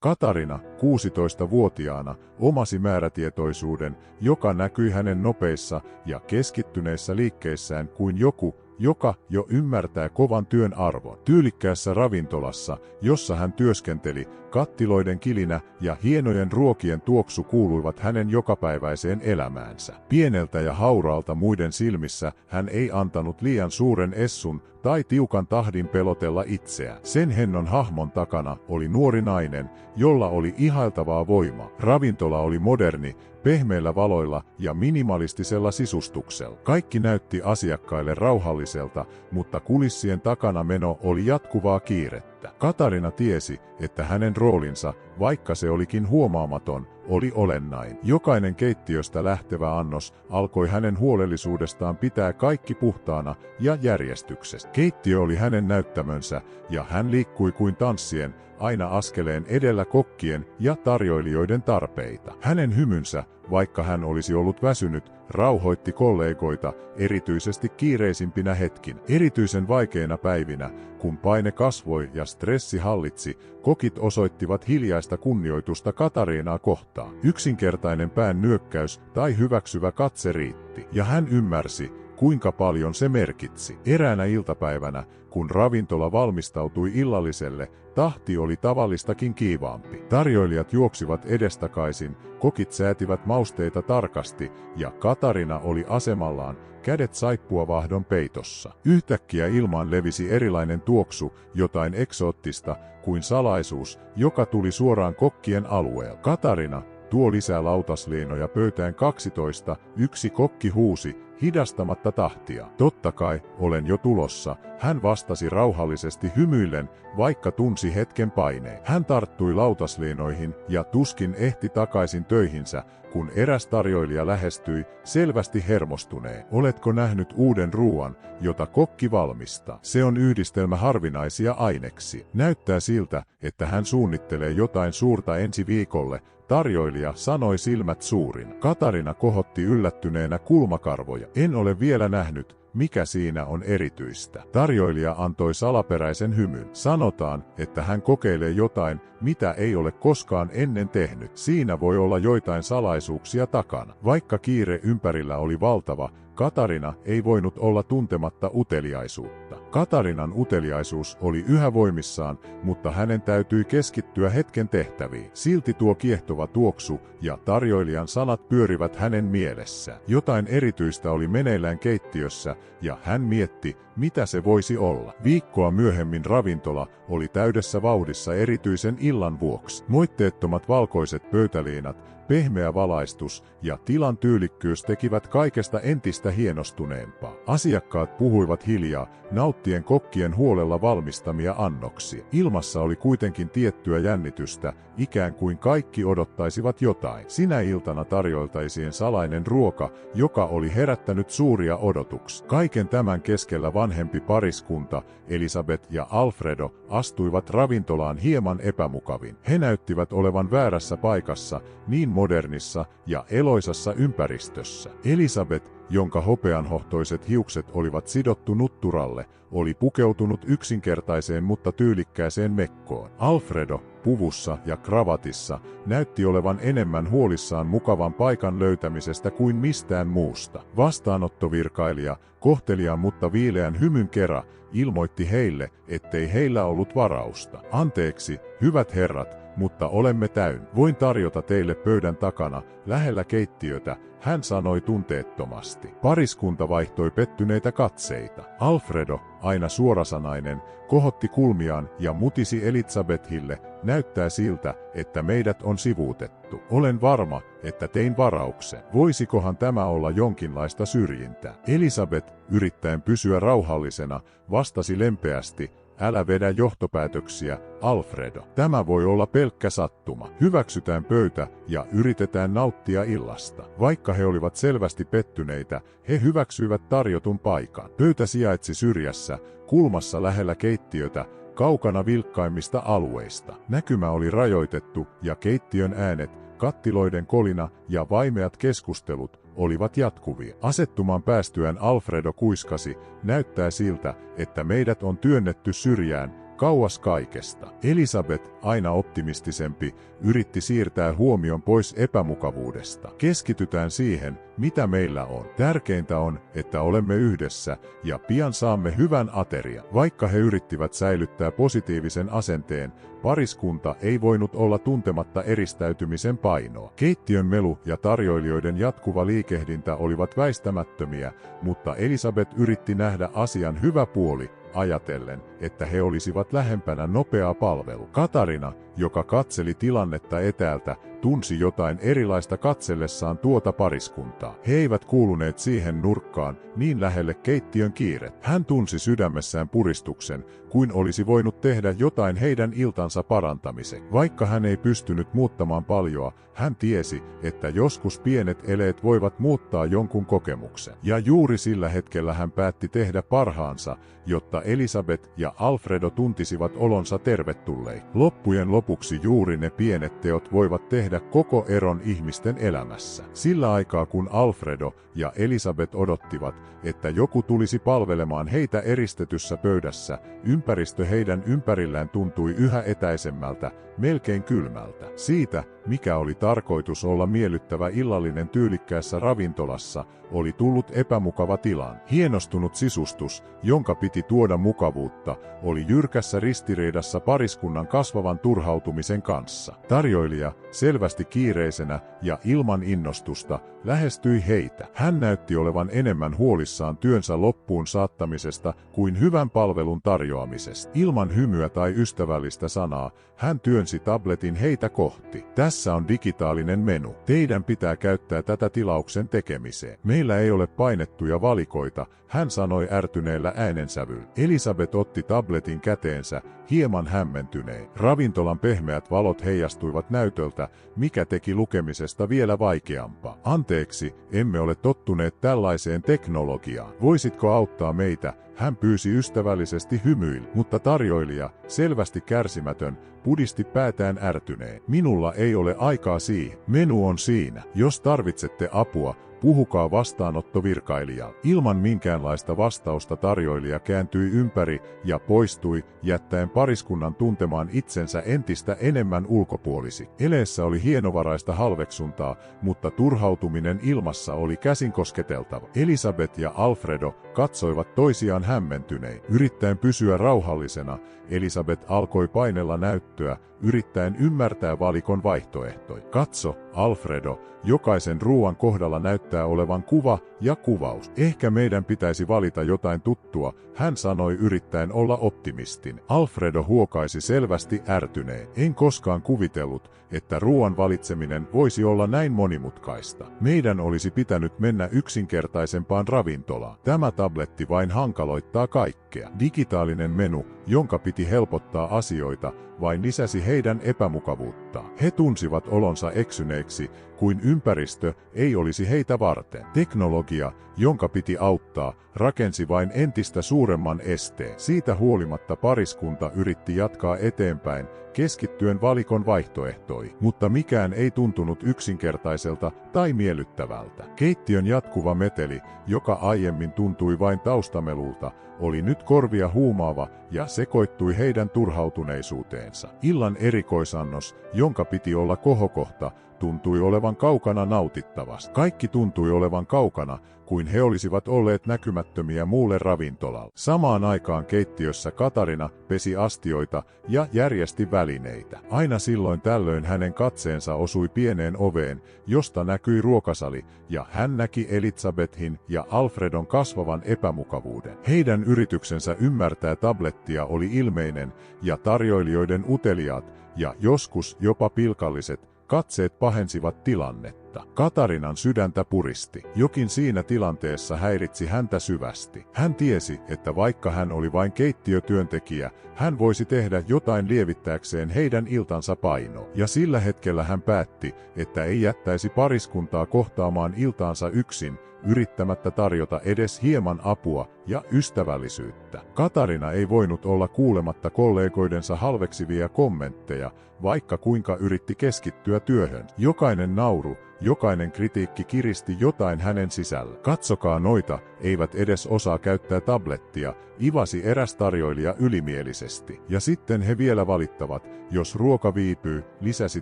Katarina, 16-vuotiaana, omasi määrätietoisuuden, joka näkyi hänen nopeissa ja keskittyneissä liikkeissään kuin joku, joka jo ymmärtää kovan työn arvon. Tyylikkäässä ravintolassa, jossa hän työskenteli, kattiloiden kilinä ja hienojen ruokien tuoksu kuuluivat hänen jokapäiväiseen elämäänsä. Pieneltä ja hauraalta muiden silmissä hän ei antanut liian suuren essun tai tiukan tahdin pelotella itseään. Sen hennon hahmon takana oli nuori nainen, jolla oli ihailtavaa voimaa. Ravintola oli moderni, pehmeillä valoilla ja minimalistisella sisustuksella. Kaikki näytti asiakkaille rauhalliselta, mutta kulissien takana meno oli jatkuvaa kiirettä. Katarina tiesi, että hänen roolinsa, vaikka se olikin huomaamaton, oli olennainen. Jokainen keittiöstä lähtevä annos alkoi hänen huolellisuudestaan pitää kaikki puhtaana ja järjestyksessä. Keittiö oli hänen näyttämönsä, ja hän liikkui kuin tanssien, aina askeleen edellä kokkien ja tarjoilijoiden tarpeita. Hänen hymynsä, vaikka hän olisi ollut väsynyt, rauhoitti kollegoita, erityisesti kiireisimpinä hetkinä. Erityisen vaikeina päivinä, kun paine kasvoi ja stressi hallitsi, kokit osoittivat hiljaista kunnioitusta Katarinaa kohtaan. Yksinkertainen pään nyökkäys tai hyväksyvä katse riitti, ja hän ymmärsi, kuinka paljon se merkitsi. Eräänä iltapäivänä, kun ravintola valmistautui illalliselle, tahti oli tavallistakin kiivaampi. Tarjoilijat juoksivat edestakaisin, kokit säätivät mausteita tarkasti, ja Katarina oli asemallaan, kädet saippuavahdon peitossa. Yhtäkkiä ilmaan levisi erilainen tuoksu, jotain eksoottista, kuin salaisuus, joka tuli suoraan kokkien alueelta. Katarina, tuo lisää lautasliinoja pöytään 12, yksi kokki huusi, hidastamatta tahtia. Totta kai, olen jo tulossa, hän vastasi rauhallisesti hymyillen, vaikka tunsi hetken paineen. Hän tarttui lautasliinoihin ja tuskin ehti takaisin töihinsä, kun eräs tarjoilija lähestyi, selvästi hermostuneen. Oletko nähnyt uuden ruoan, jota kokki valmistaa? Se on yhdistelmä harvinaisia aineksia. Näyttää siltä, että hän suunnittelee jotain suurta ensi viikolle, tarjoilija sanoi silmät suurin. Katarina kohotti yllättyneenä kulmakarvoja. En ole vielä nähnyt, mikä siinä on erityistä. Tarjoilija antoi salaperäisen hymyn. Sanotaan, että hän kokeilee jotain, mitä ei ole koskaan ennen tehnyt. Siinä voi olla joitain salaisuuksia takana. Vaikka kiire ympärillä oli valtava, Katarina ei voinut olla tuntematta uteliaisuutta. Katarinan uteliaisuus oli yhä voimissaan, mutta hänen täytyi keskittyä hetken tehtäviin. Silti tuo kiehtova tuoksu ja tarjoilijan sanat pyörivät hänen mielessään. Jotain erityistä oli meneillään keittiössä, ja hän mietti, mitä se voisi olla. Viikkoa myöhemmin ravintola oli täydessä vauhdissa erityisen illan vuoksi. Moitteettomat valkoiset pöytäliinat, pehmeä valaistus ja tilan tyylikkyys tekivät kaikesta entistä hienostuneempaa. Asiakkaat puhuivat hiljaa, nauttien kokkien huolella valmistamia annoksia. Ilmassa oli kuitenkin tiettyä jännitystä, ikään kuin kaikki odottaisivat jotain. Sinä iltana tarjoiltaisiin salainen ruoka, joka oli herättänyt suuria odotuksia. Kaiken tämän keskellä vanhempi pariskunta, Elisabeth ja Alfredo, astuivat ravintolaan hieman epämukavin. He näyttivät olevan väärässä paikassa, niin modernissa ja eloisassa ympäristössä. Elisabeth, jonka hopeanhohtoiset hiukset olivat sidottu nutturalle, oli pukeutunut yksinkertaiseen mutta tyylikkääseen mekkoon. Alfredo, puvussa ja kravatissa, näytti olevan enemmän huolissaan mukavan paikan löytämisestä kuin mistään muusta. Vastaanottovirkailija, kohteliaan mutta viileän hymyn kera, ilmoitti heille, ettei heillä ollut varausta. Anteeksi, hyvät herrat, mutta olemme täynnä. Voin tarjota teille pöydän takana, lähellä keittiötä, hän sanoi tunteettomasti. Pariskunta vaihtoi pettyneitä katseita. Alfredo, aina suorasanainen, kohotti kulmiaan ja mutisi Elisabethille, näyttää siltä, että meidät on sivuutettu. Olen varma, että tein varauksen. Voisikohan tämä olla jonkinlaista syrjintää? Elisabeth, yrittäen pysyä rauhallisena, vastasi lempeästi, älä vedä johtopäätöksiä, Alfredo. Tämä voi olla pelkkä sattuma. Hyväksytään pöytä ja yritetään nauttia illasta. Vaikka he olivat selvästi pettyneitä, he hyväksyivät tarjotun paikan. Pöytä sijaitsi syrjässä, kulmassa lähellä keittiötä, kaukana vilkkaimmista alueista. Näkymä oli rajoitettu ja keittiön äänet, kattiloiden kolina ja vaimeat keskustelut olivat jatkuvia. Asettumaan päästyään Alfredo kuiskasi, näyttää siltä, että meidät on työnnetty syrjään, kauas kaikesta. Elisabeth, aina optimistisempi, yritti siirtää huomion pois epämukavuudesta. Keskitytään siihen, mitä meillä on. Tärkeintä on, että olemme yhdessä ja pian saamme hyvän aterian. Vaikka he yrittivät säilyttää positiivisen asenteen, pariskunta ei voinut olla tuntematta eristäytymisen painoa. Keittiön melu ja tarjoilijoiden jatkuva liikehdintä olivat väistämättömiä, mutta Elisabeth yritti nähdä asian hyvä puoli, ajatellen, että he olisivat lähempänä nopeaa palvelua. Katarina, joka katseli tilannetta etäältä, tunsi jotain erilaista katsellessaan tuota pariskuntaa. He eivät kuuluneet siihen nurkkaan, niin lähelle keittiön kiirettä. Hän tunsi sydämessään puristuksen, kuin olisi voinut tehdä jotain heidän iltansa parantamiseksi. Vaikka hän ei pystynyt muuttamaan paljoa, hän tiesi, että joskus pienet eleet voivat muuttaa jonkun kokemuksen. Ja juuri sillä hetkellä hän päätti tehdä parhaansa, jotta Elisabeth ja Alfredo tuntisivat olonsa tervetulleiksi. Loppujen lopuksi juuri ne pienet teot voivat tehdä koko eron ihmisten elämässä. Sillä aikaa kun Alfredo ja Elisabeth odottivat, että joku tulisi palvelemaan heitä eristetyssä pöydässä, ympäristö heidän ympärillään tuntui yhä etäisemmältä, melkein kylmältä. Siitä, mikä oli tarkoitus olla miellyttävä illallinen tyylikkäässä ravintolassa, oli tullut epämukava tilanne. Hienostunut sisustus, jonka piti tuoda mukavuutta, oli jyrkässä ristiriidassa pariskunnan kasvavan turhautumisen kanssa. Tarjoilija, selvästi kiireisenä ja ilman innostusta, lähestyi heitä. Hän näytti olevan enemmän huolissaan työnsä loppuun saattamisesta kuin hyvän palvelun tarjoamisesta. Ilman hymyä tai ystävällistä sanaa, hän työnsi tabletin heitä kohti. Tässä on digitaalinen menu. Teidän pitää käyttää tätä tilauksen tekemiseen. Meillä ei ole painettuja valikoita, hän sanoi ärtyneellä äänensävyllä. Elisabeth otti tabletin käteensä, hieman hämmentyneen. Ravintolan pehmeät valot heijastuivat näytöltä, mikä teki lukemisesta vielä vaikeampaa. Anteeksi, emme ole tottuneet tällaiseen teknologiaan. Voisitko auttaa meitä? Hän pyysi ystävällisesti hymyillä, mutta tarjoilija, selvästi kärsimätön, pudisti päätään ärtyneen. Minulla ei ole aikaa siihen. Menu on siinä. Jos tarvitsette apua, puhukaa vastaanottovirkailijalle. Ilman minkäänlaista vastausta tarjoilija kääntyi ympäri ja poistui, jättäen pariskunnan tuntemaan itsensä entistä enemmän ulkopuolisi. Eleessä oli hienovaraista halveksuntaa, mutta turhautuminen ilmassa oli käsin kosketeltava. Elisabeth ja Alfredo katsoivat toisiaan hämmentynein. Yrittäen pysyä rauhallisena, Elisabeth alkoi painella näyttöä, yrittäen ymmärtää valikon vaihtoehtoja. Katso, Alfredo, jokaisen ruoan kohdalla näyttää olevan kuva ja kuvaus. Ehkä meidän pitäisi valita jotain tuttua, hän sanoi yrittäen olla optimistin. Alfredo huokaisi selvästi ärtyneen. En koskaan kuvitellut, että ruoan valitseminen voisi olla näin monimutkaista. Meidän olisi pitänyt mennä yksinkertaisempaan ravintolaan. Tämä tabletti vain hankaloittaa kaikkea. Digitaalinen menu, jonka piti helpottaa asioita, vain lisäsi heidän epämukavuuttaan. He tunsivat olonsa eksyneeksi, kuin ympäristö ei olisi heitä varten. Teknologia, jonka piti auttaa, rakensi vain entistä suuremman esteen. Siitä huolimatta pariskunta yritti jatkaa eteenpäin, keskittyen valikon vaihtoehtoihin, mutta mikään ei tuntunut yksinkertaiselta tai miellyttävältä. Keittiön jatkuva meteli, joka aiemmin tuntui vain taustamelulta, oli nyt korvia huumaava ja sekoittui heidän turhautuneisuuteensa. Illan erikoisannos, jonka piti olla kohokohta, tuntui olevan kaukana nautittavasta. Kaikki tuntui olevan kaukana, kuin he olisivat olleet näkymättömiä muulle ravintolalle. Samaan aikaan keittiössä Katarina pesi astioita ja järjesti välineitä. Aina silloin tällöin hänen katseensa osui pieneen oveen, josta näkyi ruokasali, ja hän näki Elisabethin ja Alfredon kasvavan epämukavuuden. Heidän yrityksensä ymmärtää tablettia oli ilmeinen, ja tarjoilijoiden uteliaat, ja joskus jopa pilkalliset, katseet pahensivat tilannetta. Katarinan sydäntä puristi. Jokin siinä tilanteessa häiritsi häntä syvästi. Hän tiesi, että vaikka hän oli vain keittiötyöntekijä, hän voisi tehdä jotain lievittääkseen heidän iltansa painoa. Ja sillä hetkellä hän päätti, että ei jättäisi pariskuntaa kohtaamaan iltaansa yksin, yrittämättä tarjota edes hieman apua ja ystävällisyyttä. Katarina ei voinut olla kuulematta kollegoidensa halveksivia kommentteja, vaikka kuinka yritti keskittyä työhön. Jokainen nauru, jokainen kritiikki kiristi jotain hänen sisällä. Katsokaa noita, eivät edes osaa käyttää tablettia, ivasi eräs tarjoilija ylimielisesti. Ja sitten he vielä valittavat, jos ruoka viipyy, lisäsi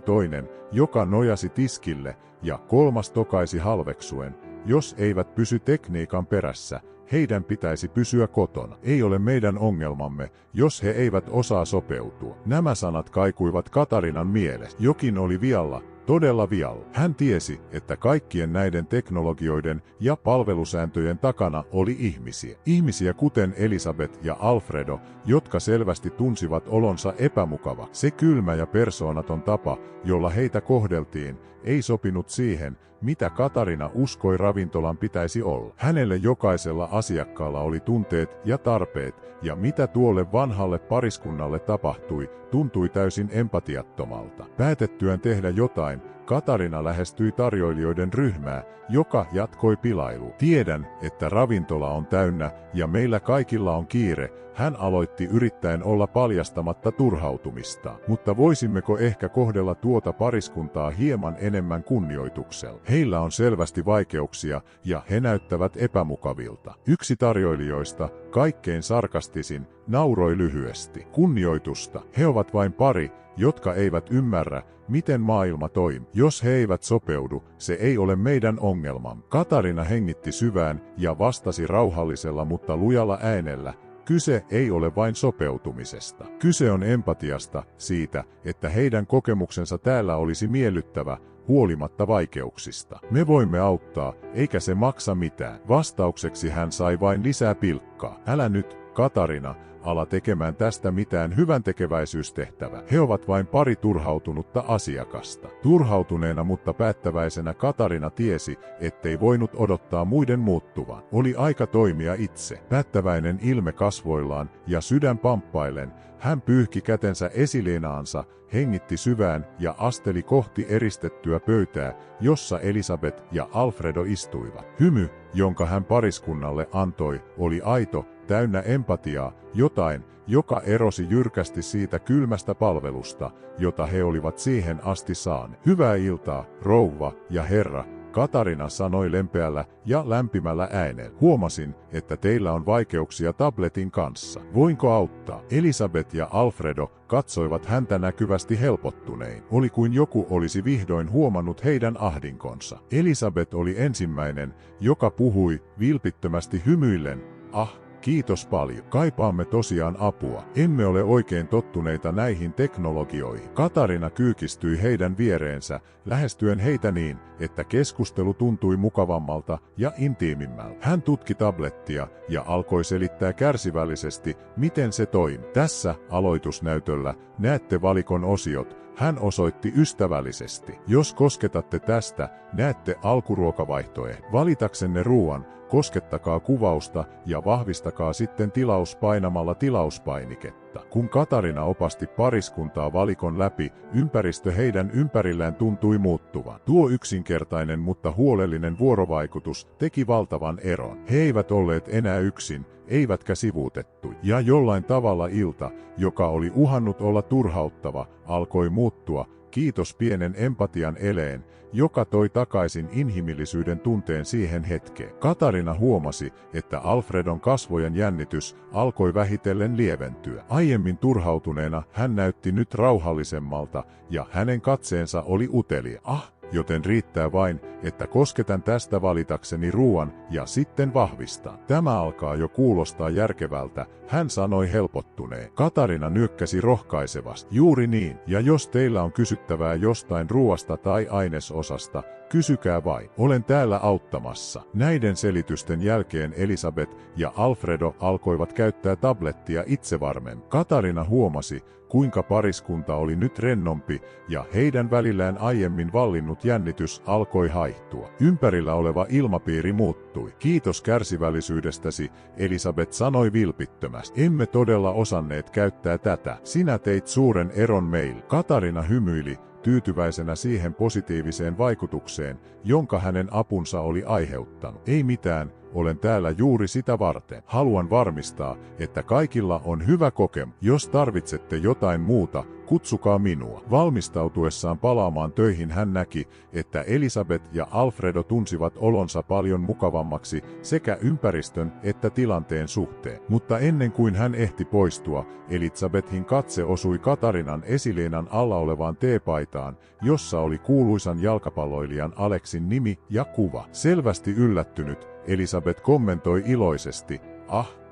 toinen, joka nojasi tiskille, ja kolmas tokaisi halveksuen, jos eivät pysy tekniikan perässä, heidän pitäisi pysyä kotona. Ei ole meidän ongelmamme, jos he eivät osaa sopeutua. Nämä sanat kaikuivat Katarinan mielessä. Jokin oli vialla, todella vialla. Hän tiesi, että kaikkien näiden teknologioiden ja palvelusääntöjen takana oli ihmisiä. Ihmisiä kuten Elisabeth ja Alfredo, jotka selvästi tunsivat olonsa epämukava. Se kylmä ja persoonaton tapa, jolla heitä kohdeltiin, ei sopinut siihen, mitä Katarina uskoi ravintolan pitäisi olla. Hänelle jokaisella asiakkaalla oli tunteet ja tarpeet, ja mitä tuolle vanhalle pariskunnalle tapahtui, tuntui täysin empatiattomalta. Päätettyään tehdä jotain, Katarina lähestyi tarjoilijoiden ryhmää, joka jatkoi pilailua. Tiedän, että ravintola on täynnä ja meillä kaikilla on kiire, hän aloitti yrittäen olla paljastamatta turhautumista. Mutta voisimmeko ehkä kohdella tuota pariskuntaa hieman enemmän kunnioituksella? Heillä on selvästi vaikeuksia ja he näyttävät epämukavilta. Yksi tarjoilijoista, kaikkein sarkastisin, nauroi lyhyesti. Kunnioitusta, he ovat vain pari, jotka eivät ymmärrä, miten maailma toimii. Jos he eivät sopeudu, se ei ole meidän ongelmamme. Katarina hengitti syvään ja vastasi rauhallisella mutta lujalla äänellä, kyse ei ole vain sopeutumisesta. Kyse on empatiasta, siitä, että heidän kokemuksensa täällä olisi miellyttävä, huolimatta vaikeuksista. Me voimme auttaa, eikä se maksa mitään. Vastaukseksi hän sai vain lisää pilkkaa. Älä nyt, Katarina, ala tekemään tästä mitään hyväntekeväisyystehtävää. He ovat vain pari turhautunutta asiakasta. Turhautuneena mutta päättäväisenä Katarina tiesi, ettei voinut odottaa muiden muuttuvan. Oli aika toimia itse. Päättäväinen ilme kasvoillaan ja sydän pamppaillen, hän pyyhki kätensä esiliinaansa, hengitti syvään ja asteli kohti eristettyä pöytää, jossa Elisabeth ja Alfredo istuivat. Hymy, jonka hän pariskunnalle antoi, oli aito, täynnä empatiaa, jotain, joka erosi jyrkästi siitä kylmästä palvelusta, jota he olivat siihen asti saaneet. Hyvää iltaa, rouva ja herra, Katarina sanoi lempeällä ja lämpimällä äänellä. Huomasin, että teillä on vaikeuksia tabletin kanssa. Voinko auttaa? Elisabeth ja Alfredo katsoivat häntä näkyvästi helpottunein. Oli kuin joku olisi vihdoin huomannut heidän ahdinkonsa. Elisabeth oli ensimmäinen, joka puhui vilpittömästi hymyillen. Kiitos paljon. Kaipaamme tosiaan apua. Emme ole oikein tottuneita näihin teknologioihin. Katarina kyykistyi heidän viereensä, lähestyen heitä niin, että keskustelu tuntui mukavammalta ja intiimimmältä. Hän tutki tablettia ja alkoi selittää kärsivällisesti, miten se toimi. Tässä aloitusnäytöllä näette valikon osiot. Hän osoitti ystävällisesti. Jos kosketatte tästä, näette alkuruokavaihtoehdon. Valitaksenne ruoan, koskettakaa kuvausta ja vahvistakaa sitten tilaus painamalla tilauspainiketta. Kun Katarina opasti pariskuntaa valikon läpi, ympäristö heidän ympärillään tuntui muuttuvan. Tuo yksinkertainen mutta huolellinen vuorovaikutus teki valtavan eron. He eivät olleet enää yksin, eivätkä sivuutettu. Ja jollain tavalla ilta, joka oli uhannut olla turhauttava, alkoi muuttua, kiitos pienen empatian eleen, joka toi takaisin inhimillisyyden tunteen siihen hetkeen. Katarina huomasi, että Alfredon kasvojen jännitys alkoi vähitellen lieventyä. Aiemmin turhautuneena hän näytti nyt rauhallisemmalta, ja hänen katseensa oli utelia. Joten riittää vain, että kosketan tästä valitakseni ruoan ja sitten vahvistan. Tämä alkaa jo kuulostaa järkevältä, hän sanoi helpottuneen. Katarina nyökkäsi rohkaisevasti. Juuri niin, ja jos teillä on kysyttävää jostain ruoasta tai ainesosasta, kysykää vain. Olen täällä auttamassa. Näiden selitysten jälkeen Elisabeth ja Alfredo alkoivat käyttää tablettia itsevarmemmin. Katarina huomasi, kuinka pariskunta oli nyt rennompi ja heidän välillään aiemmin vallinnut jännitys alkoi haihtua. Ympärillä oleva ilmapiiri muuttui. Kiitos kärsivällisyydestäsi, Elisabeth sanoi vilpittömästi. Emme todella osanneet käyttää tätä. Sinä teit suuren eron meille. Katarina hymyili, tyytyväisenä siihen positiiviseen vaikutukseen, jonka hänen apunsa oli aiheuttanut. Ei mitään, olen täällä juuri sitä varten. Haluan varmistaa, että kaikilla on hyvä kokemus. Jos tarvitsette jotain muuta, kutsukaa minua. Valmistautuessaan palaamaan töihin hän näki, että Elisabeth ja Alfredo tunsivat olonsa paljon mukavammaksi sekä ympäristön että tilanteen suhteen. Mutta ennen kuin hän ehti poistua, Elisabethin katse osui Katarinan esileenan alla olevaan teepaitaan, jossa oli kuuluisan jalkapalloilijan Alexin nimi ja kuva. Selvästi yllättynyt, Elisabeth kommentoi iloisesti,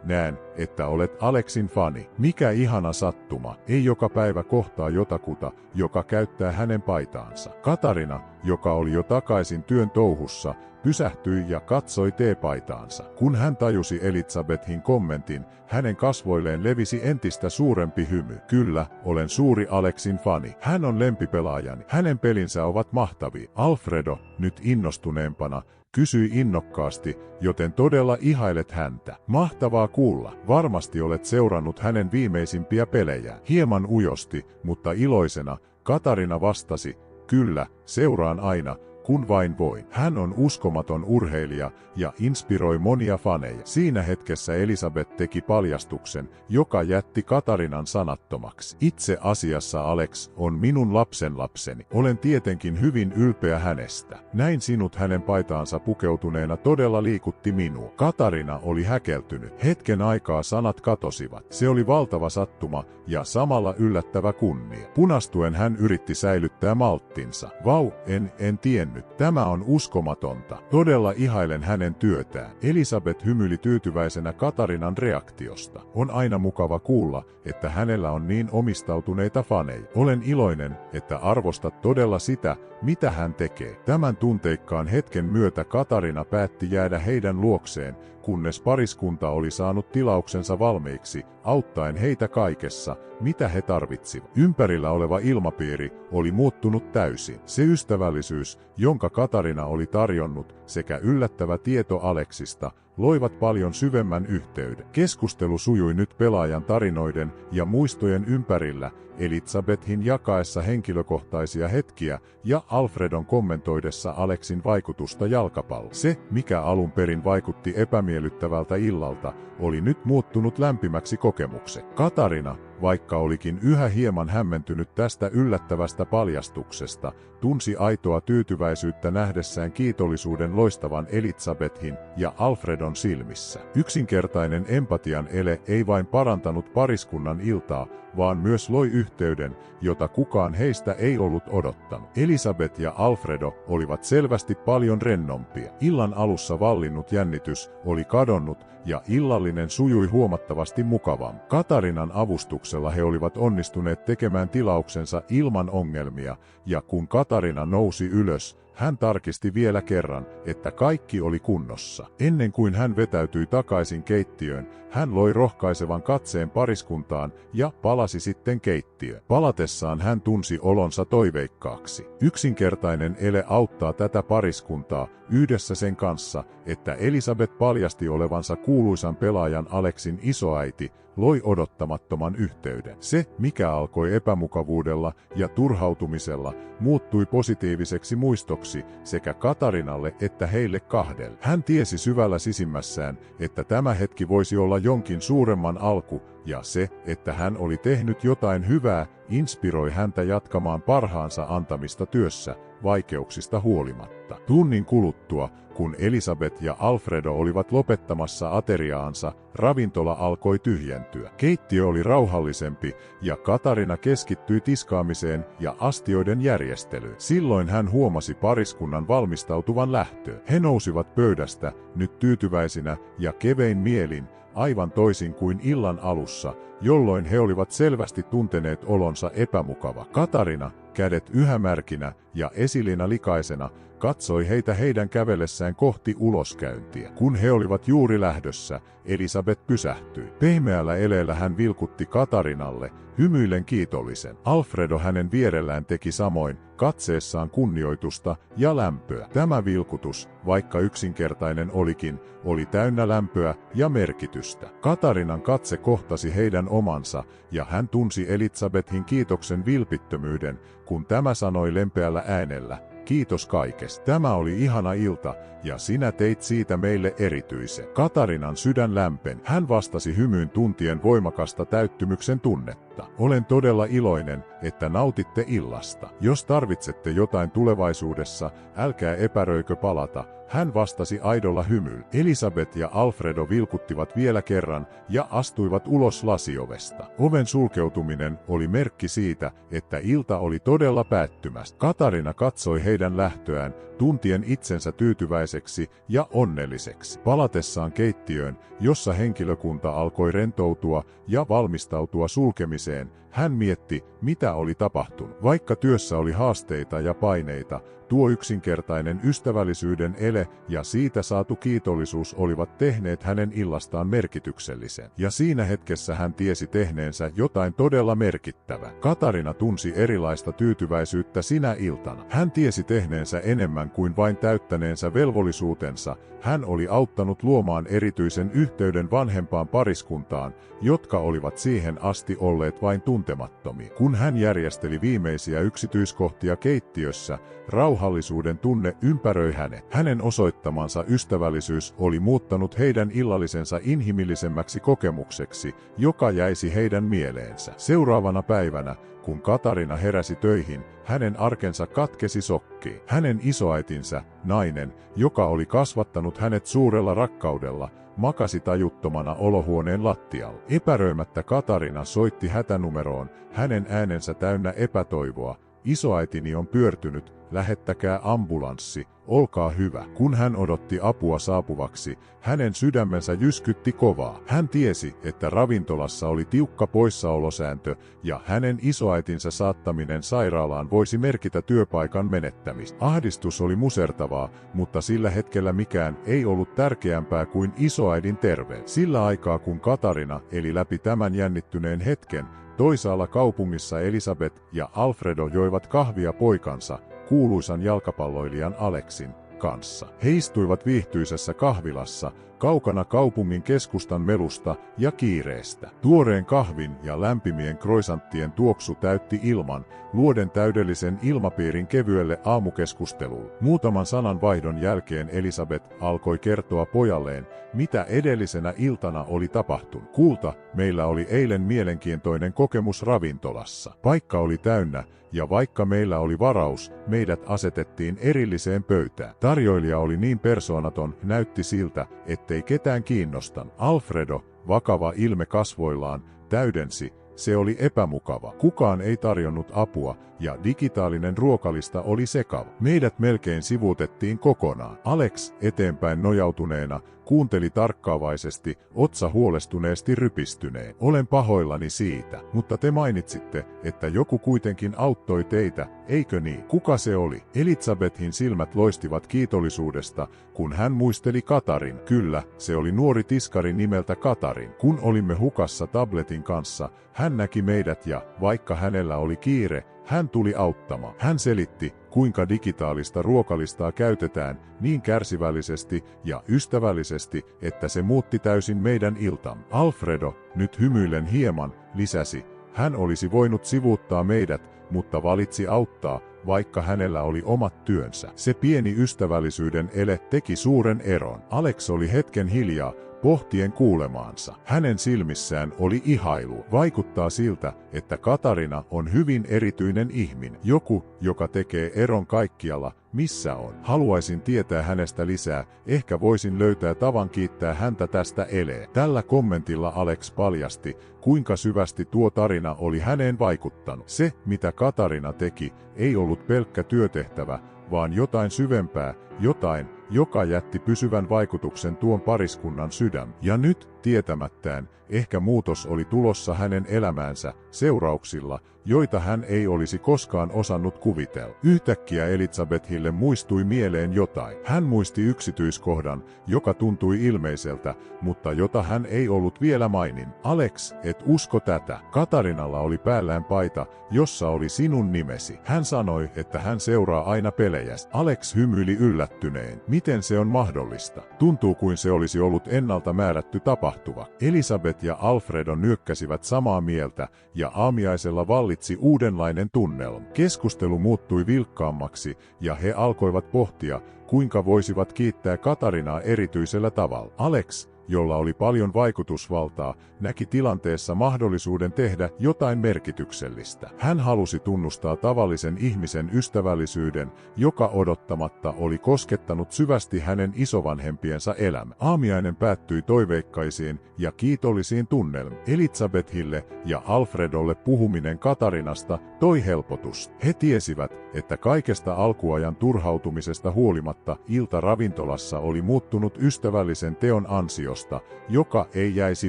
näen, että olet Alexin fani. Mikä ihana sattuma, ei joka päivä kohtaa jotakuta, joka käyttää hänen paitaansa. Katarina, joka oli jo takaisin työn touhussa, pysähtyi ja katsoi teepaitaansa. Kun hän tajusi Elisabethin kommentin, hänen kasvoilleen levisi entistä suurempi hymy. Kyllä, olen suuri Alexin fani. Hän on lempipelaajani. Hänen pelinsä ovat mahtavia. Alfredo, nyt innostuneempana, kysyi innokkaasti, joten todella ihailet häntä. Mahtavaa kuulla. Varmasti olet seurannut hänen viimeisimpiä pelejään. Hieman ujosti, mutta iloisena, Katarina vastasi, kyllä, seuraan aina, kun vain voin. Hän on uskomaton urheilija ja inspiroi monia faneja. Siinä hetkessä Elisabeth teki paljastuksen, joka jätti Katarinan sanattomaksi. Itse asiassa Alex on minun lapsenlapseni. Olen tietenkin hyvin ylpeä hänestä. Näin sinut hänen paitaansa pukeutuneena todella liikutti minua. Katarina oli häkeltynyt. Hetken aikaa sanat katosivat. Se oli valtava sattuma ja samalla yllättävä kunnia. Punastuen hän yritti säilyttää malttinsa. Vau, en tiennyt. Tämä on uskomatonta. Todella ihailen hänen työtään. Elisabeth hymyili tyytyväisenä Katarinan reaktiosta. On aina mukava kuulla, että hänellä on niin omistautuneita faneja. Olen iloinen, että arvostat todella sitä, mitä hän tekee. Tämän tunteikkaan hetken myötä Katarina päätti jäädä heidän luokseen, kunnes pariskunta oli saanut tilauksensa valmiiksi, auttaen heitä kaikessa, mitä he tarvitsivat. Ympärillä oleva ilmapiiri oli muuttunut täysin. Se ystävällisyys, jonka Katarina oli tarjonnut, sekä yllättävä tieto Alexista, loivat paljon syvemmän yhteyden. Keskustelu sujui nyt pelaajan tarinoiden ja muistojen ympärillä, Elisabethin jakaessa henkilökohtaisia hetkiä ja Alfredon kommentoidessa Alexin vaikutusta jalkapalloon. Se, mikä alun perin vaikutti epämiellyttävältä illalta, oli nyt muuttunut lämpimäksi kokemukseksi. Katarina, vaikka olikin yhä hieman hämmentynyt tästä yllättävästä paljastuksesta, tunsi aitoa tyytyväisyyttä nähdessään kiitollisuuden loistavan Elisabethin ja Alfredon silmissä. Yksinkertainen empatian ele ei vain parantanut pariskunnan iltaa, vaan myös loi yhteyden, jota kukaan heistä ei ollut odottanut. Elisabeth ja Alfredo olivat selvästi paljon rennompia. Illan alussa vallinnut jännitys oli kadonnut ja illallinen sujui huomattavasti mukavammin. Katarinan avustuksella he olivat onnistuneet tekemään tilauksensa ilman ongelmia, ja kun Katarina nousi ylös, hän tarkisti vielä kerran, että kaikki oli kunnossa. Ennen kuin hän vetäytyi takaisin keittiöön, hän loi rohkaisevan katseen pariskuntaan ja palasi sitten keittiöön. Palatessaan hän tunsi olonsa toiveikkaaksi. Yksinkertainen ele auttaa tätä pariskuntaa yhdessä sen kanssa, että Elisabeth paljasti olevansa kuuluisan pelaajan Alexin isoäiti, loi odottamattoman yhteyden. Se, mikä alkoi epämukavuudella ja turhautumisella, muuttui positiiviseksi muistoksi sekä Katarinalle että heille kahdelle. Hän tiesi syvällä sisimmässään, että tämä hetki voisi olla jonkin suuremman alku, ja se, että hän oli tehnyt jotain hyvää, inspiroi häntä jatkamaan parhaansa antamista työssä, vaikeuksista huolimatta. Tunnin kuluttua, kun Elisabeth ja Alfredo olivat lopettamassa ateriaansa, ravintola alkoi tyhjentyä. Keittiö oli rauhallisempi ja Katarina keskittyi tiskaamiseen ja astioiden järjestelyyn. Silloin hän huomasi pariskunnan valmistautuvan lähtöön. He nousivat pöydästä, nyt tyytyväisinä ja kevein mielin, aivan toisin kuin illan alussa, jolloin he olivat selvästi tunteneet olonsa epämukava. Katarina, kädet yhä märkinä ja esiliina likaisena, katsoi heitä heidän kävellessään kohti uloskäyntiä. Kun he olivat juuri lähdössä, Elisabeth pysähtyi. Pehmeällä eleellä hän vilkutti Katarinalle, hymyillen kiitollisen. Alfredo hänen vierellään teki samoin, katseessaan kunnioitusta ja lämpöä. Tämä vilkutus, vaikka yksinkertainen olikin, oli täynnä lämpöä ja merkitystä. Katarinan katse kohtasi heidän omansa, ja hän tunsi Elisabethin kiitoksen vilpittömyyden, kun tämä sanoi lempeällä äänellä, kiitos kaikesta. Tämä oli ihana ilta, ja sinä teit siitä meille erityisen. Katarinan sydän lämpeni. Hän vastasi hymyyn tuntien voimakasta täyttymyksen tunnetta. Olen todella iloinen, että nautitte illasta. Jos tarvitsette jotain tulevaisuudessa, älkää epäröikö palata. Hän vastasi aidolla hymyllä. Elisabeth ja Alfredo vilkuttivat vielä kerran ja astuivat ulos lasiovesta. Oven sulkeutuminen oli merkki siitä, että ilta oli todella päättymässä. Katarina katsoi heidän lähtöään, tuntien itsensä tyytyväiseksi ja onnelliseksi. Palatessaan keittiöön, jossa henkilökunta alkoi rentoutua ja valmistautua sulkemiseen, hän mietti, mitä oli tapahtunut. Vaikka työssä oli haasteita ja paineita, tuo yksinkertainen ystävällisyyden ele ja siitä saatu kiitollisuus olivat tehneet hänen illastaan merkityksellisen. Ja siinä hetkessä hän tiesi tehneensä jotain todella merkittävää. Katarina tunsi erilaista tyytyväisyyttä sinä iltana. Hän tiesi tehneensä enemmän kuin vain täyttäneensä velvollisuutensa. Hän oli auttanut luomaan erityisen yhteyden vanhempaan pariskuntaan, jotka olivat siihen asti olleet vain tuntemattomia. Kun hän järjesteli viimeisiä yksityiskohtia keittiössä, rauhallisuuden tunne ympäröi hänet. Hänen osoittamansa ystävällisyys oli muuttanut heidän illallisensa inhimillisemmäksi kokemukseksi, joka jäisi heidän mieleensä. Seuraavana päivänä, kun Katarina heräsi töihin, hänen arkensa katkesi sokkiin. Hänen isoäitinsä, nainen, joka oli kasvattanut hänet suurella rakkaudella, makasi tajuttomana olohuoneen lattialla. Epäröimättä Katarina soitti hätänumeroon, hänen äänensä täynnä epätoivoa. Isoäitini on pyörtynyt, lähettäkää ambulanssi, olkaa hyvä. Kun hän odotti apua saapuvaksi, hänen sydämensä jyskytti kovaa. Hän tiesi, että ravintolassa oli tiukka poissaolosääntö, ja hänen isoäitinsä saattaminen sairaalaan voisi merkitä työpaikan menettämistä. Ahdistus oli musertavaa, mutta sillä hetkellä mikään ei ollut tärkeämpää kuin isoäidin terveys. Sillä aikaa kun Katarina eli läpi tämän jännittyneen hetken, toisaalla kaupungissa Elisabeth ja Alfredo joivat kahvia poikansa, kuuluisan jalkapalloilijan Alexin, kanssa. He istuivat viihtyisessä kahvilassa, kaukana kaupungin keskustan melusta ja kiireestä. Tuoreen kahvin ja lämpimien croissanttien tuoksu täytti ilman, luoden täydellisen ilmapiirin kevyelle aamukeskustelulle. Muutaman sanan vaihdon jälkeen Elisabeth alkoi kertoa pojalleen, mitä edellisenä iltana oli tapahtunut. Kulta, meillä oli eilen mielenkiintoinen kokemus ravintolassa. Paikka oli täynnä, ja vaikka meillä oli varaus, meidät asetettiin erilliseen pöytään. Tarjoilija oli niin persoonaton, näytti siltä, ettei ketään kiinnostanut. Alfredo, vakava ilme kasvoillaan, täydensi, se oli epämukava. Kukaan ei tarjonnut apua, ja digitaalinen ruokalista oli sekava. Meidät melkein sivuutettiin kokonaan. Alex, eteenpäin nojautuneena, kuunteli tarkkaavaisesti, otsa huolestuneesti rypistyneen. Olen pahoillani siitä, mutta te mainitsitte, että joku kuitenkin auttoi teitä, eikö niin? Kuka se oli? Elisabethin silmät loistivat kiitollisuudesta, kun hän muisteli Katarin. Kyllä, se oli nuori tiskari nimeltä Katarin. Kun olimme hukassa tabletin kanssa, hän näki meidät ja, vaikka hänellä oli kiire, hän tuli auttamaan. Hän selitti, kuinka digitaalista ruokalistaa käytetään niin kärsivällisesti ja ystävällisesti, että se muutti täysin meidän iltamme. Alfredo, nyt hymyillen hieman, lisäsi, hän olisi voinut sivuuttaa meidät, mutta valitsi auttaa, vaikka hänellä oli omat työnsä. Se pieni ystävällisyyden ele teki suuren eron. Alex oli hetken hiljaa, pohtien kuulemaansa. Hänen silmissään oli ihailu. Vaikuttaa siltä, että Katarina on hyvin erityinen ihminen. Joku, joka tekee eron kaikkialla, missä on. Haluaisin tietää hänestä lisää, ehkä voisin löytää tavan kiittää häntä tästä eleen. Tällä kommentilla Alex paljasti, kuinka syvästi tuo tarina oli häneen vaikuttanut. Se, mitä Katarina teki, ei ollut pelkkä työtehtävä, vaan jotain syvempää, jotain, joka jätti pysyvän vaikutuksen tuon pariskunnan sydän. Ja nyt, tietämättään, ehkä muutos oli tulossa hänen elämäänsä seurauksilla, joita hän ei olisi koskaan osannut kuvitella. Yhtäkkiä Elisabethille muistui mieleen jotain. Hän muisti yksityiskohdan, joka tuntui ilmeiseltä, mutta jota hän ei ollut vielä mainin. Alex, et usko tätä. Katarinalla oli päällään paita, jossa oli sinun nimesi. Hän sanoi, että hän seuraa aina pelejä. Alex hymyili yllättyneen. Miten se on mahdollista? Tuntuu kuin se olisi ollut ennalta määrätty tapahtuma. Elisabeth ja Alfredo nyökkäsivät samaa mieltä, ja aamiaisella vallitsi uudenlainen tunnelma. Keskustelu muuttui vilkkaammaksi, ja he alkoivat pohtia, kuinka voisivat kiittää Katarinaa erityisellä tavalla. Alex, jolla oli paljon vaikutusvaltaa, näki tilanteessa mahdollisuuden tehdä jotain merkityksellistä. Hän halusi tunnustaa tavallisen ihmisen ystävällisyyden, joka odottamatta oli koskettanut syvästi hänen isovanhempiensa elämä. Aamiainen päättyi toiveikkaisiin ja kiitollisiin tunnelmiin. Elisabethille ja Alfredolle puhuminen Katarinasta toi helpotusta. He tiesivät, että kaikesta alkuajan turhautumisesta huolimatta ilta ravintolassa oli muuttunut ystävällisen teon ansiosta, joka ei jäisi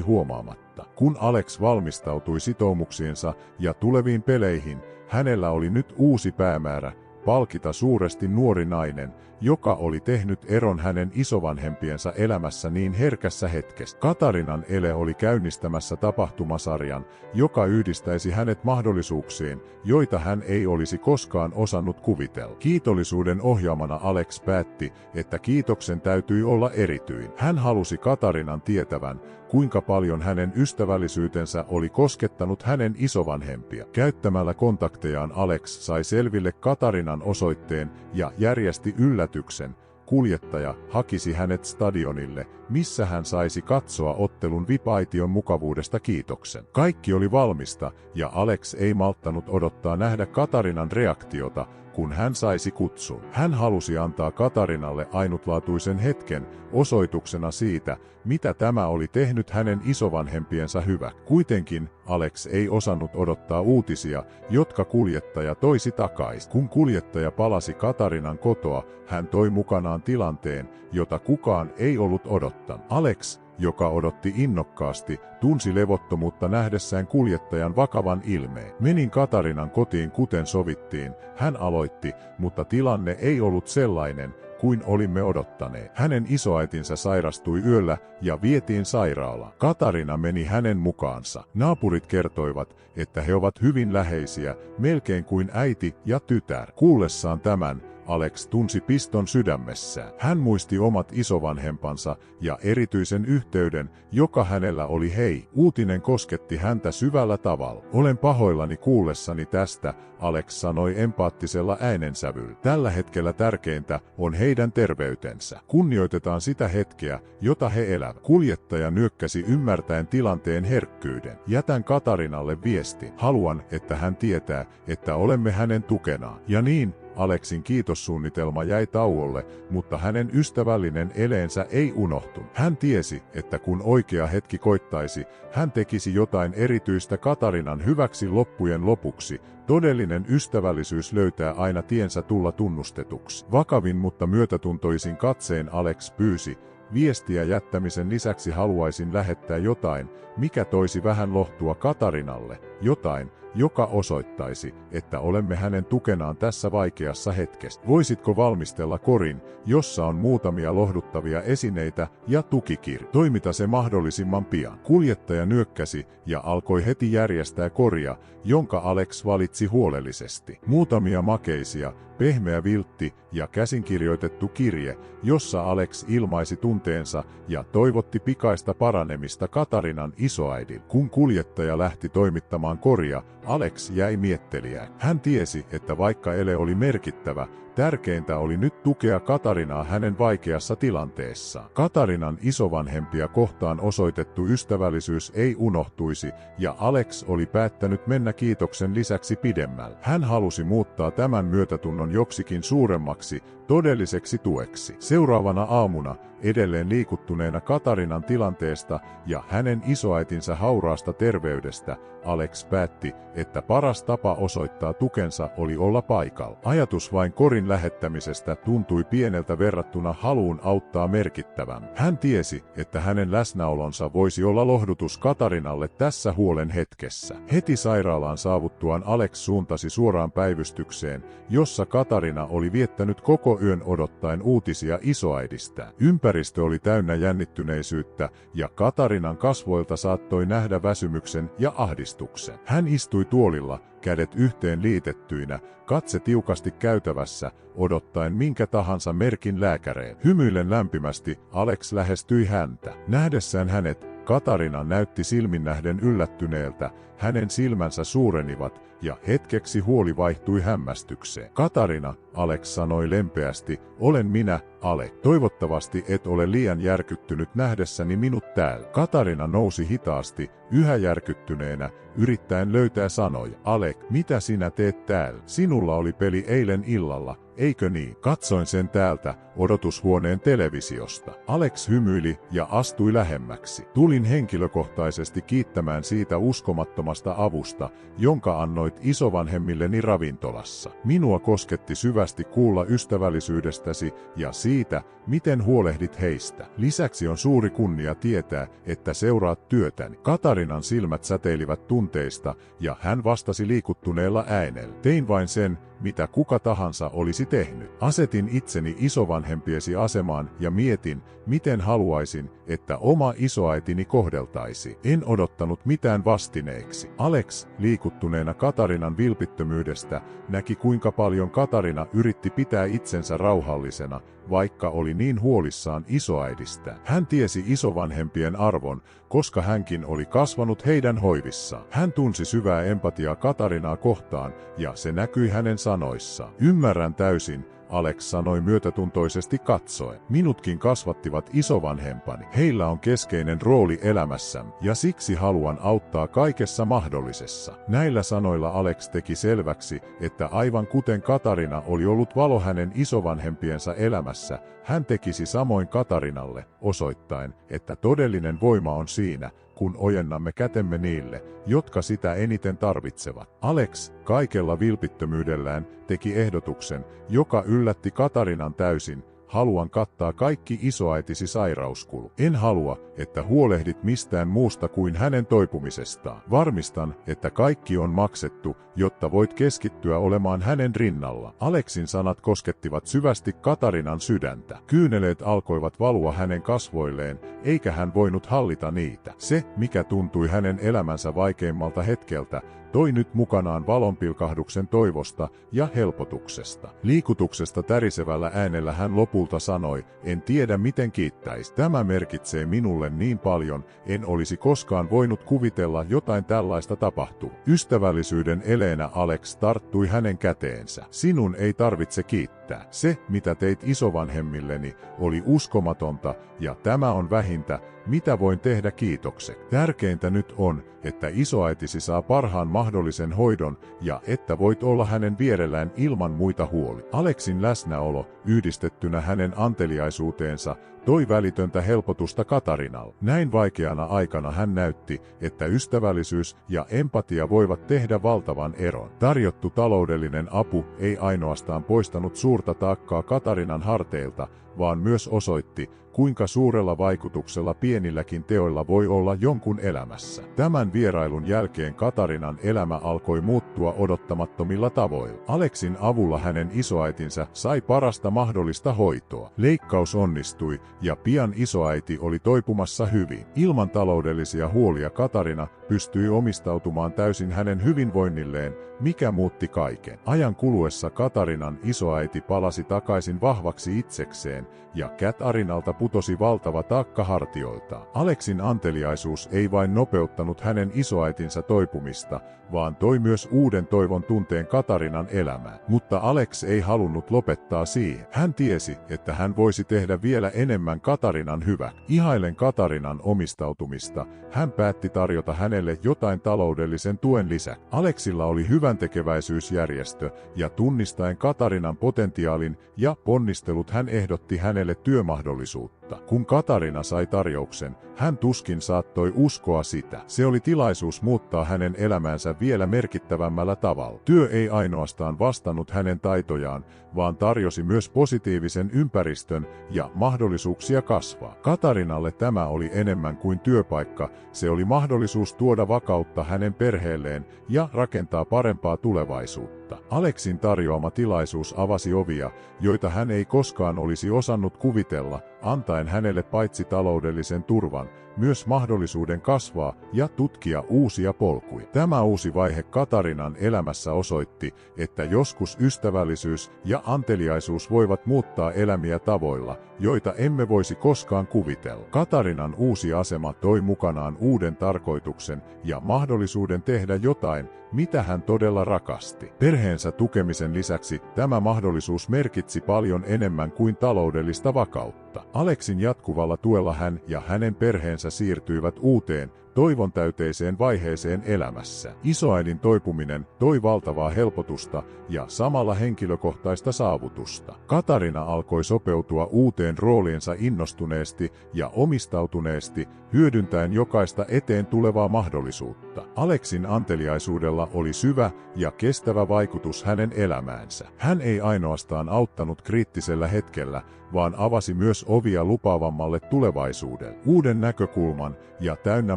huomaamatta. Kun Alex valmistautui sitoumuksiinsa ja tuleviin peleihin, hänellä oli nyt uusi päämäärä, palkita suuresti nuori nainen, joka oli tehnyt eron hänen isovanhempiensa elämässä niin herkässä hetkessä. Katarinan ele oli käynnistämässä tapahtumasarjan, joka yhdistäisi hänet mahdollisuuksiin, joita hän ei olisi koskaan osannut kuvitella. Kiitollisuuden ohjaamana Alex päätti, että kiitoksen täytyi olla erityinen. Hän halusi Katarinan tietävän, kuinka paljon hänen ystävällisyytensä oli koskettanut hänen isovanhempia. Käyttämällä kontaktejaan Alex sai selville Katarinan osoitteen ja järjesti yllätyksen. Kuljettaja hakisi hänet stadionille, missä hän saisi katsoa ottelun VIP-aition mukavuudesta kiitoksen. Kaikki oli valmista, ja Alex ei malttanut odottaa nähdä Katarinan reaktiota, kun hän saisi kutsun. Hän halusi antaa Katarinalle ainutlaatuisen hetken osoituksena siitä, mitä tämä oli tehnyt hänen isovanhempiensa hyvä. Kuitenkin Alex ei osannut odottaa uutisia, jotka kuljettaja toisi takaisin. Kun kuljettaja palasi Katarinan kotoa, hän toi mukanaan tilanteen, jota kukaan ei ollut odottanut. Alex, joka odotti innokkaasti, tunsi levottomuutta nähdessään kuljettajan vakavan ilmeen. Menin Katarinan kotiin kuten sovittiin, hän aloitti, mutta tilanne ei ollut sellainen, kuin olimme odottaneet. Hänen isoäitinsä sairastui yöllä ja vietiin sairaalaan. Katarina meni hänen mukaansa. Naapurit kertoivat, että he ovat hyvin läheisiä, melkein kuin äiti ja tytär. Kuullessaan tämän, Alex tunsi piston sydämessään. Hän muisti omat isovanhempansa ja erityisen yhteyden, joka hänellä oli heihin. Uutinen kosketti häntä syvällä tavalla. Olen pahoillani kuullessani tästä, Alex sanoi empaattisella äänensävyllä. Tällä hetkellä tärkeintä on heidän terveytensä. Kunnioitetaan sitä hetkeä, jota he elävät. Kuljettaja nyökkäsi ymmärtäen tilanteen herkkyyden. Jätän Katarinalle viestin. Haluan, että hän tietää, että olemme hänen tukenaan. Ja niin, Alexin kiitossuunnitelma jäi tauolle, mutta hänen ystävällinen eleensä ei unohtunut. Hän tiesi, että kun oikea hetki koittaisi, hän tekisi jotain erityistä Katarinan hyväksi loppujen lopuksi. Todellinen ystävällisyys löytää aina tiensä tulla tunnustetuksi. Vakavin mutta myötätuntoisin katseen Alex pyysi, viestiä jättämisen lisäksi haluaisin lähettää jotain, mikä toisi vähän lohtua Katarinalle, jotain, joka osoittaisi, että olemme hänen tukenaan tässä vaikeassa hetkessä. Voisitko valmistella korin, jossa on muutamia lohduttavia esineitä ja tukikirja? Toimita se mahdollisimman pian. Kuljettaja nyökkäsi ja alkoi heti järjestää koria, jonka Alex valitsi huolellisesti. Muutamia makeisia, pehmeä viltti ja käsinkirjoitettu kirje, jossa Alex ilmaisi tunteensa ja toivotti pikaista paranemista Katarinan isoäidille. Kun kuljettaja lähti toimittamaan koria, Alex jäi miettelijään. Hän tiesi, että vaikka ele oli merkittävä, tärkeintä oli nyt tukea Katarinaa hänen vaikeassa tilanteessaan. Katarinan isovanhempia kohtaan osoitettu ystävällisyys ei unohtuisi, ja Alex oli päättänyt mennä kiitoksen lisäksi pidemmälle. Hän halusi muuttaa tämän myötätunnon joksikin suuremmaksi, todelliseksi tueksi. Seuraavana aamuna, edelleen liikuttuneena Katarinan tilanteesta ja hänen isoäitinsä hauraasta terveydestä, Alex päätti, että paras tapa osoittaa tukensa oli olla paikalla. Ajatus vain korin lähettämisestä tuntui pieneltä verrattuna haluun auttaa merkittävän. Hän tiesi, että hänen läsnäolonsa voisi olla lohdutus Katarinalle tässä huolen hetkessä. Heti sairaalaan saavuttuaan Alex suuntasi suoraan päivystykseen, jossa Katarina oli viettänyt koko yön odottaen uutisia isoäidistä. Ympäristö oli täynnä jännittyneisyyttä, ja Katarinan kasvoilta saattoi nähdä väsymyksen ja ahdistuksen. Hän istui tuolilla, kädet yhteen liitettyinä, katse tiukasti käytävässä, odottaen minkä tahansa merkin lääkäreen. Hymyillen lämpimästi Alex lähestyi häntä. Nähdessään hänet, Katarina näytti silmin nähden yllättyneeltä, hänen silmänsä suurenivat, ja hetkeksi huoli vaihtui hämmästykseen. Katarina, Alex sanoi lempeästi, olen minä, Alek. Toivottavasti et ole liian järkyttynyt nähdessäni minut täällä. Katarina nousi hitaasti, yhä järkyttyneenä, yrittäen löytää sanoja. Alek, mitä sinä teet täällä? Sinulla oli peli eilen illalla, eikö niin? Katsoin sen täältä, odotushuoneen televisiosta. Alex hymyili ja astui lähemmäksi. Tulin henkilökohtaisesti kiittämään siitä uskomattomasta avusta, jonka annoit isovanhemmilleni ravintolassa. Minua kosketti syvästi kuulla ystävällisyydestäsi ja siitä, miten huolehdit heistä. Lisäksi on suuri kunnia tietää, että seuraat työtäni. Katarinan silmät säteilivät tunteista, ja hän vastasi liikuttuneella äänellä. Tein vain sen, mitä kuka tahansa olisi tehnyt. Asetin itseni isovanhempiesi asemaan ja mietin, miten haluaisin, että oma isoäitini kohdeltaisi. En odottanut mitään vastineeksi. Alex, liikuttuneena Katarinan vilpittömyydestä, näki kuinka paljon Katarina yritti pitää itsensä rauhallisena, vaikka oli niin huolissaan isoäidistä. Hän tiesi isovanhempien arvon, koska hänkin oli kasvanut heidän hoivissaan. Hän tunsi syvää empatiaa Katarinaa kohtaan, ja se näkyi hänen sanoissaan. Ymmärrän täysin, Alex sanoi myötätuntoisesti katsoen. Minutkin kasvattivat isovanhempani. Heillä on keskeinen rooli elämässämme, ja siksi haluan auttaa kaikessa mahdollisessa. Näillä sanoilla Alex teki selväksi, että aivan kuten Katarina oli ollut valo hänen isovanhempiensa elämässä, hän tekisi samoin Katarinalle, osoittaen, että todellinen voima on siinä, kun ojennamme kätemme niille, jotka sitä eniten tarvitsevat. Alex, kaikella vilpittömyydellään, teki ehdotuksen, joka yllätti Katarinan täysin. Haluan kattaa kaikki isoäitisi sairauskulut. En halua, että huolehdit mistään muusta kuin hänen toipumisestaan. Varmistan, että kaikki on maksettu, jotta voit keskittyä olemaan hänen rinnalla. Aleksin sanat koskettivat syvästi Katarinan sydäntä. Kyyneleet alkoivat valua hänen kasvoilleen, eikä hän voinut hallita niitä. Se, mikä tuntui hänen elämänsä vaikeimmalta hetkeltä, toi nyt mukanaan valonpilkahduksen toivosta ja helpotuksesta. Liikutuksesta tärisevällä äänellä hän lopulta sanoi, en tiedä miten kiittäisi. Tämä merkitsee minulle niin paljon, en olisi koskaan voinut kuvitella jotain tällaista tapahtuu. Ystävällisyyden eleenä Alex tarttui hänen käteensä. Sinun ei tarvitse kiittää. Se, mitä teit isovanhemmilleni, oli uskomatonta, ja tämä on vähintä, mitä voin tehdä kiitokseksi. Tärkeintä nyt on, että isoäitisi saa parhaan mahdollisen hoidon ja että voit olla hänen vierellään ilman muita huoli. Aleksin läsnäolo, yhdistettynä hänen anteliaisuuteensa, toi välitöntä helpotusta Katarinalle. Näin vaikeana aikana hän näytti, että ystävällisyys ja empatia voivat tehdä valtavan eron. Tarjottu taloudellinen apu ei ainoastaan poistanut suurta taakkaa Katarinan harteilta, vaan myös osoitti, kuinka suurella vaikutuksella pienilläkin teoilla voi olla jonkun elämässä. Tämän vierailun jälkeen Katarinan elämä alkoi muuttua odottamattomilla tavoilla. Aleksin avulla hänen isoäitinsä sai parasta mahdollista hoitoa. Leikkaus onnistui, ja pian isoäiti oli toipumassa hyvin. Ilman taloudellisia huolia Katarina pystyi omistautumaan täysin hänen hyvinvoinnilleen, mikä muutti kaiken. Ajan kuluessa Katarinan isoäiti palasi takaisin vahvaksi itsekseen, ja Katarinalta putosi valtava taakka hartioiltaan. Aleksin anteliaisuus ei vain nopeuttanut hänen isoäitinsä toipumista, vaan toi myös uuden toivon tunteen Katarinan elämään. Mutta Alex ei halunnut lopettaa siihen. Hän tiesi, että hän voisi tehdä vielä enemmän Katarinan hyväksi. Ihailen Katarinan omistautumista, hän päätti tarjota hänelle jotain taloudellisen tuen lisäksi. Aleksilla oli hyväntekeväisyysjärjestö, ja tunnistaen Katarinan potentiaalin ja ponnistelut hän ehdotti tarjotti hänelle työmahdollisuutta. Kun Katarina sai tarjouksen, hän tuskin saattoi uskoa sitä. Se oli tilaisuus muuttaa hänen elämäänsä vielä merkittävämmällä tavalla. Työ ei ainoastaan vastannut hänen taitojaan, vaan tarjosi myös positiivisen ympäristön ja mahdollisuuksia kasvaa. Katarinalle tämä oli enemmän kuin työpaikka, se oli mahdollisuus tuoda vakautta hänen perheelleen ja rakentaa parempaa tulevaisuutta. Aleksin tarjoama tilaisuus avasi ovia, joita hän ei koskaan olisi osannut kuvitella, antaen hänelle paitsi taloudellisen turvan, myös mahdollisuuden kasvaa ja tutkia uusia polkuja. Tämä uusi vaihe Katarinan elämässä osoitti, että joskus ystävällisyys ja anteliaisuus voivat muuttaa elämiä tavoilla, joita emme voisi koskaan kuvitella. Katarinan uusi asema toi mukanaan uuden tarkoituksen ja mahdollisuuden tehdä jotain, mitä hän todella rakasti. Perheensä tukemisen lisäksi tämä mahdollisuus merkitsi paljon enemmän kuin taloudellista vakautta. Aleksin jatkuvalla tuella hän ja hänen perheensä siirtyivät uuteen, toivon täyteiseen vaiheeseen elämässä. Isoäidin toipuminen toi valtavaa helpotusta ja samalla henkilökohtaista saavutusta. Katarina alkoi sopeutua uuteen rooliinsa innostuneesti ja omistautuneesti, hyödyntäen jokaista eteen tulevaa mahdollisuutta. Aleksin anteliaisuudella oli syvä ja kestävä vaikutus hänen elämäänsä. Hän ei ainoastaan auttanut kriittisellä hetkellä, vaan avasi myös ovia lupaavammalle tulevaisuudelle. Uuden näkökulman ja täynnä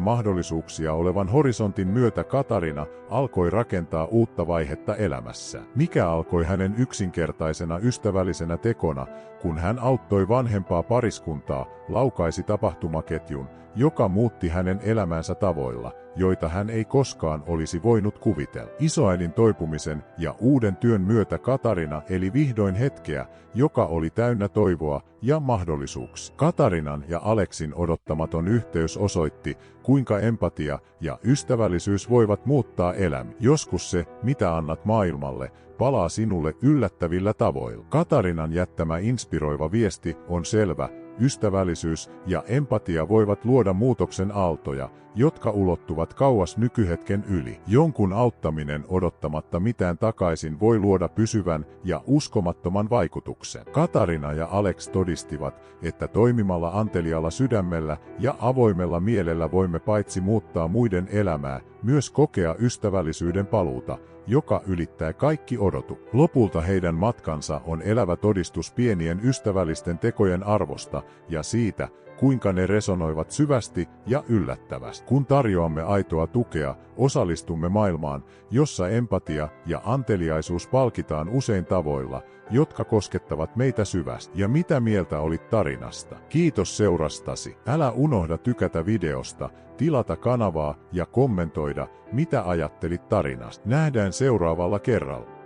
mahdollisuuksia olevan horisontin myötä Katarina alkoi rakentaa uutta vaihetta elämässä, mikä alkoi hänen yksinkertaisena ystävällisenä tekona, kun hän auttoi vanhempaa pariskuntaa, laukaisi tapahtumaketjun, joka muutti hänen elämänsä tavoilla, joita hän ei koskaan olisi voinut kuvitella. Isoäidin toipumisen ja uuden työn myötä Katarina eli vihdoin hetkeä, joka oli täynnä toivoa ja mahdollisuuksia. Katarinan ja Aleksin odottamaton yhteys osoitti, kuinka empatia ja ystävällisyys voivat muuttaa elämää. Joskus se, mitä annat maailmalle, palaa sinulle yllättävillä tavoilla. Katarinan jättämä inspiroiva viesti on selvä. Ystävällisyys ja empatia voivat luoda muutoksen aaltoja, jotka ulottuvat kauas nykyhetken yli. Jonkun auttaminen odottamatta mitään takaisin voi luoda pysyvän ja uskomattoman vaikutuksen. Katarina ja Alex todistivat, että toimimalla antelialla sydämellä ja avoimella mielellä voimme paitsi muuttaa muiden elämää, myös kokea ystävällisyyden paluuta, joka ylittää kaikki odotukset. Lopulta heidän matkansa on elävä todistus pienien ystävällisten tekojen arvosta ja siitä, kuinka ne resonoivat syvästi ja yllättävästi. Kun tarjoamme aitoa tukea, osallistumme maailmaan, jossa empatia ja anteliaisuus palkitaan usein tavoilla, jotka koskettavat meitä syvästi. Ja mitä mieltä olit tarinasta? Kiitos seurastasi. Älä unohda tykätä videosta, tilata kanavaa ja kommentoida, mitä ajattelit tarinasta. Nähdään seuraavalla kerralla.